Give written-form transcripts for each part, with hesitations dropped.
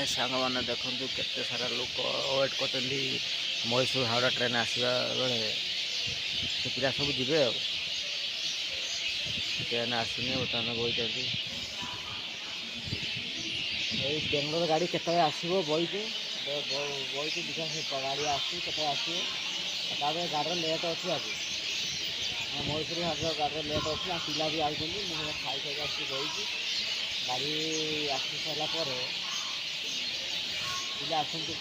हाय सांग मैंने देखु केते सारा लोक वेट कर मैसूर हावड़ा ट्रेन आसवा बेले से पिला सब जी ट्रेन आसनी बर्तमान बही बेंगलोर गाड़ी के आसो बही बही देखा गाड़ी आसते आसो गाड़ी लेट अच्छी आज मैसूर हावड़ा गाड़ी लेट अच्छी पिला भी आई खाई खाई आस बही गाड़ी आसी सारापर पिला आसती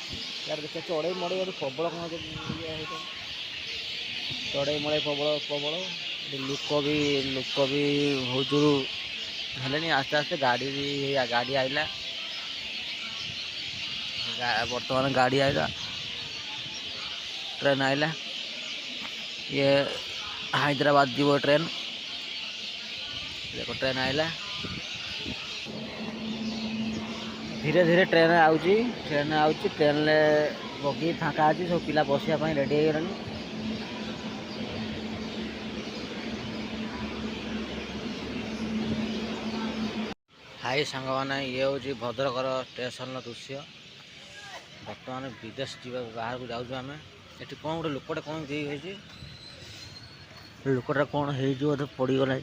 यार देखिए चढ़ई मड़ई प्रबल कौन ये चढ़ई मड़ई प्रबल प्रबल लोक भी हजूर हेले आस्ते आस्ते गाड़ी भी गाड़ी आइला बर्तमान गाड़ी आइला ट्रेन आइला ये हैदराबाद जीव ट्रेन देखो ट्रेन आइला धीरे धीरे ट्रेन आउची ट्रेन ले बगी फाँका अच्छी सब पिला बसापी रेडी हो गलानी हाई सांग मैंने ये हूँ भद्रकर स्टेशन दृश्य बर्तमान विदेश जा बाहर को जाऊँ आम ये कौन गोटे लोकटे कौन लोकटा कौन हो पड़गला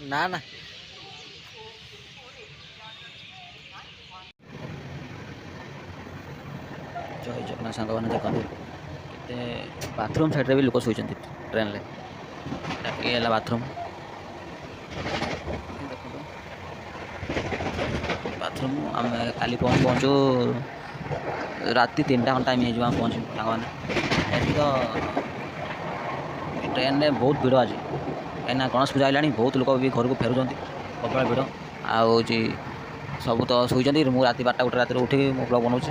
ना ना जय जगन्नाथ सांग मैंने देखते बाथरूम साइड भी लोक शोचती ट्रेन है बाथरूम बाथरूम आम काली पहुँचू राति 3टा खंड टाइम हो पहुँचू सांग तो ट्रेन में बहुत भिड़ आज कहीं गणेश पूजा आइलानी बहुत लोग भी घर को फेरुंट प्रबल भिड़ आउ सब तो शोचती मुझे रात 12टा 1 रात उठिक मो ब्लॉग बनाऊँ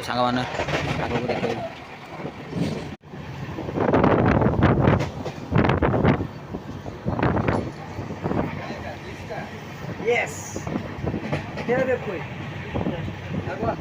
सांग मैंने आगे देखिए Yes. Here they put. Agua.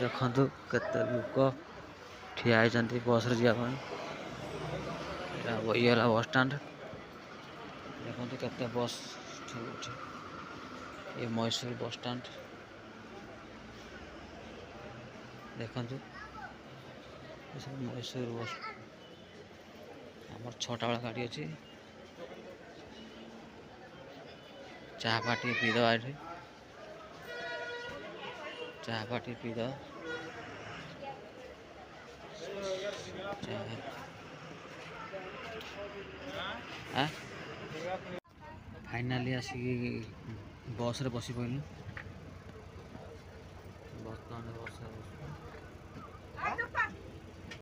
देखु केते लोक ठिया होती बस जावाई ये बस स्टैंड देखो केते बस ये मैसूर बस स्टैंड देखु मैसूर बस आमर 6टा बेला गाड़ी अच्छी चाह पाटी पीद ये चाह पाटी पीद फाइनाली आसिक बस रे बसी पड़े बर्तमान बस